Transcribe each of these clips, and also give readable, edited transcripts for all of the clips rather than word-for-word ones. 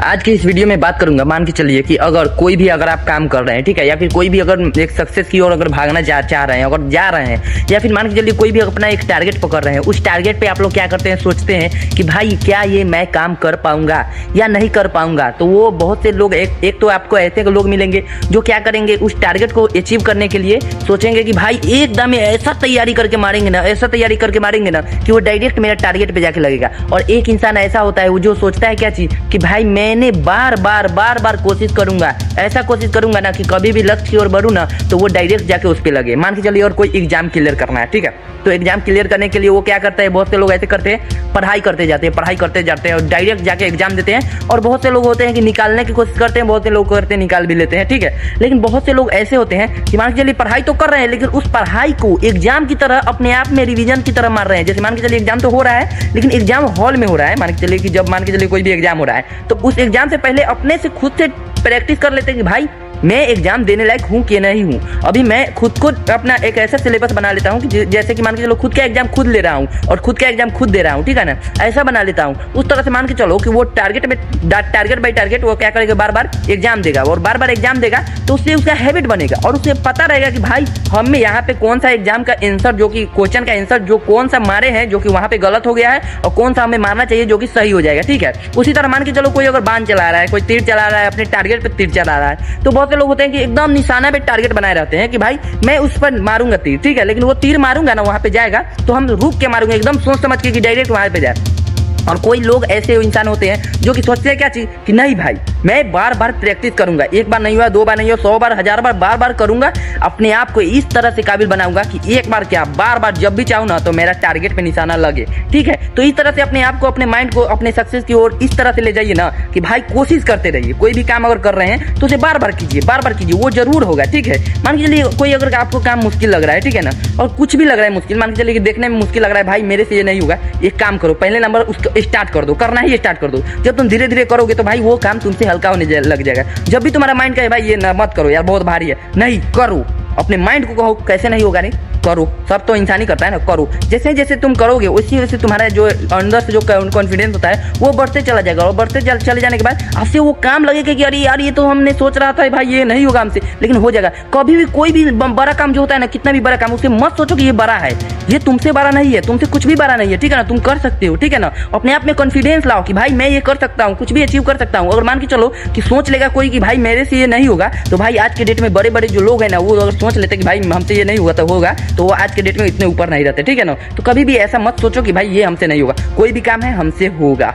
आज की इस वीडियो में बात करूंगा, मान के चलिए कि अगर आप काम कर रहे हैं, ठीक है, या फिर कोई भी अगर एक सक्सेस की ओर अगर भागना चाह रहे हैं, अगर जा रहे हैं, या फिर मान के चलिए कोई भी अपना एक टारगेट पकड़ रहे हैं, उस टारगेट पे आप लोग क्या करते हैं, सोचते हैं कि भाई क्या ये मैं काम कर पाऊंगा या नहीं कर पाऊंगा। तो वो बहुत से लोग एक तो आपको ऐसे लोग मिलेंगे जो क्या करेंगे, उस टारगेट को अचीव करने के लिए सोचेंगे कि भाई एकदम ऐसा तैयारी करके मारेंगे ना, ऐसा तैयारी करके मारेंगे ना कि वो डायरेक्ट मेरा टारगेट पे जाके लगेगा। और एक इंसान ऐसा होता है वो जो सोचता है क्या चीज कि भाई मैंने बार बार कोशिश करूंगा, ऐसा कोशिश करूंगा ना कि कभी भी लक्ष्य की ओर बढ़ूं ना तो वो डायरेक्ट जाके उस पे लगे। मान के चलिए और कोई एग्जाम क्लियर करना है, ठीक है, तो एग्जाम क्लियर करने के लिए वो क्या करता है, बहुत से लोग ऐसे करते हैं, पढ़ाई करते जाते हैं और डायरेक्ट जाके एग्जाम देते हैं। और बहुत से लोग होते हैं कि निकालने की कोशिश करते हैं, बहुत से लोग करते हैं निकाल भी लेते हैं, ठीक है। लेकिन बहुत से लोग ऐसे होते हैं कि मान के चलिए पढ़ाई तो कर रहे हैं लेकिन उस पढ़ाई को एग्जाम की तरह अपने आप में रिवीजन की तरह मार रहे हैं। जैसे मान के चलिए एग्जाम तो हो रहा है लेकिन एग्जाम हॉल में हो रहा है, मान के चलिए कि जब मान के चलिए कोई भी एग्जाम हो रहा है तो उस एग्जाम से पहले अपने से खुद से प्रैक्टिस कर लेते हैं कि भाई मैं एग्जाम देने लायक हूँ कि नहीं हूँ। अभी मैं खुद को अपना एक ऐसा सिलेबस बना लेता हूँ कि जैसे कि मान के चलो खुद का एग्जाम खुद ले रहा हूँ और खुद का एग्जाम खुद दे रहा हूँ, ठीक है ना, ऐसा बना लेता हूँ। उस तरह से मान के चलो कि वो टारगेट बाई टारगेट वो क्या करेगा, बार बार एग्जाम देगा और बार बार एग्जाम देगा तो उससे उसका हैबिट बनेगा और उसे पता रहेगा कि भाई हमें यहाँ पे कौन सा एग्जाम का आंसर, जो कि क्वेश्चन का आंसर जो कौन सा मारे हैं जो कि वहाँ पे गलत हो गया है और कौन सा हमें मारना चाहिए जो कि सही हो जाएगा, ठीक है। उसी तरह मान के चलो कोई अगर बाण चला रहा है, कोई तीर चला रहा है, अपने टारगेट पे तीर चला रहा है, तो बहुत से लोग होते हैं कि एकदम निशाना पे टारगेट बनाए रहते हैं कि भाई मैं उस पर मारूंगा तीर, ठीक है, लेकिन वो तीर मारूंगा ना वहां पे जाएगा तो हम रुक के मारूंगे एकदम सोच समझ के कि डायरेक्ट वहां पे जाए। और कोई लोग ऐसे इंसान होते हैं जो कि सोचते हैं क्या चीज कि नहीं भाई मैं बार बार प्रैक्टिस करूंगा, एक बार नहीं हुआ, दो बार नहीं हुआ, 100 बार, 1000 बार, बार करूंगा, अपने आप को इस तरह से काबिल बनाऊंगा कि एक बार क्या बार जब भी चाहूँ ना तो मेरा टारगेट पे निशाना लगे, ठीक है। तो इस तरह से अपने आप को, अपने माइंड को अपने सक्सेस की ओर इस तरह से ले जाइए ना कि भाई कोशिश करते रहिए। कोई भी काम अगर कर रहे हैं तो उसे बार बार कीजिए, वो जरूर होगा, ठीक है। मान के चलिए कोई अगर आपको काम मुश्किल लग रहा है, ठीक है ना, और कुछ भी लग रहा है मुश्किल, मान के चलिए देखने में मुश्किल लग रहा है, भाई मेरे से ये नहीं होगा, एक काम करो, पहले नंबर उसको स्टार्ट कर दो, करना ही स्टार्ट कर दो। जब तुम धीरे धीरे करोगे तो भाई वो काम तुमसे हल्का होने लग जाएगा। जब भी तुम्हारा माइंड कहे भाई ये मत करो यार बहुत भारी है, नहीं करो, अपने माइंड को कहो कैसे नहीं होगा, नहीं करो, सब तो इंसान ही करता है ना, करो। जैसे जैसे तुम करोगे उसी वैसे तुम्हारा जो अंदर से जो कॉन्फिडेंस होता है वो बढ़ते चला जाएगा और बढ़ते चले जाने के बाद आपसे वो काम लगेगा कि अरे यार ये तो हमने सोच रहा था भाई ये नहीं होगा हमसे, लेकिन हो जाएगा। कभी भी कोई भी बड़ा काम जो होता है ना, कितना भी बड़ा काम, उसे मत सोचो कि ये बड़ा है, ये तुमसे बड़ा नहीं है, तुमसे कुछ भी बड़ा नहीं है, ठीक है ना, तुम कर सकते हो, ठीक है ना। अपने आप में कॉन्फिडेंस लाओ कि भाई मैं ये कर सकता हूँ, कुछ भी अचीव कर सकता हूँ। अगर मान के चलो कि सोच लेगा कोई कि भाई मेरे से ये नहीं होगा, तो भाई आज के डेट में बड़े बड़े जो लोग हैं ना वो अगर सोच लेते कि भाई हमसे ये नहीं होगा तो होगा, तो वो आज के डेट में इतने ऊपर नहीं रहते, ठीक है ना। तो कभी भी ऐसा मत सोचो कि भाई ये हमसे नहीं होगा, कोई भी काम है हमसे होगा,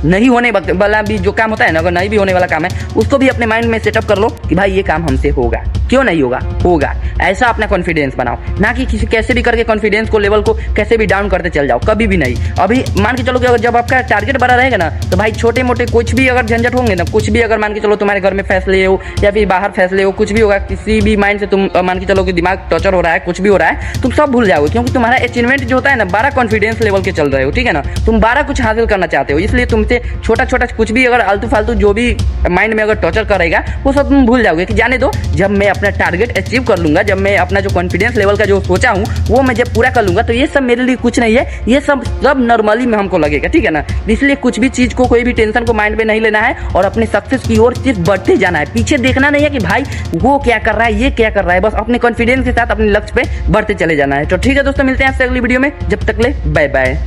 नहीं होने वाला भी जो काम होता है ना, अगर नहीं भी होने वाला काम है उसको भी अपने माइंड में सेटअप कर लो कि भाई ये काम हमसे होगा, क्यों नहीं होगा, होगा। ऐसा अपना कॉन्फिडेंस बनाओ, ना कि किसी कैसे भी करके कॉन्फिडेंस को, लेवल को कैसे भी डाउन करते चल जाओ, कभी भी नहीं। अभी मान के चलो कि अगर जब आपका टारगेट बड़ा रहेगा ना तो भाई छोटे मोटे कुछ भी अगर झंझट होंगे ना, कुछ भी अगर मान के चलो तुम्हारे घर में फैसले हो या फिर बाहर फैसले हो, कुछ भी होगा, किसी भी माइंड से तुम मान के चलो कि दिमाग टॉर्चर हो रहा है, कुछ भी हो रहा है, तुम सब भूल जाओगे, क्योंकि तुम्हारा अचीवमेंट जो होता है ना 12 कॉन्फिडेंस लेवल के चल रहे हो, ठीक है ना, तुम 12 कुछ हासिल करना चाहते हो, इसलिए तुमसे छोटा छोटा कुछ भी अगर आलतू फालतू जो भी माइंड में अगर टॉर्चर करेगा वो सब तुम भूल जाओगे कि जाने दो, जब मैं अपना टारगेट अचीव कर लूंगा, जब मैं अपना जो कॉन्फिडेंस लेवल का जो सोचा हूँ वो मैं जब पूरा कर लूंगा तो ये सब मेरे लिए कुछ नहीं है, ये सब नॉर्मली में हमको लगेगा, ठीक है ना। इसलिए कुछ भी चीज को, कोई भी टेंशन को माइंड में नहीं लेना है और अपने सक्सेस की ओर सिर्फ बढ़ते जाना है, पीछे देखना नहीं है कि भाई वो क्या कर रहा है, ये क्या कर रहा है, बस अपने कॉन्फिडेंस के साथ अपने लक्ष्य पे बढ़ते चले जाना है। तो ठीक है दोस्तों, मिलते हैं आपसे अगली वीडियो में, जब तक ले बाय बाय।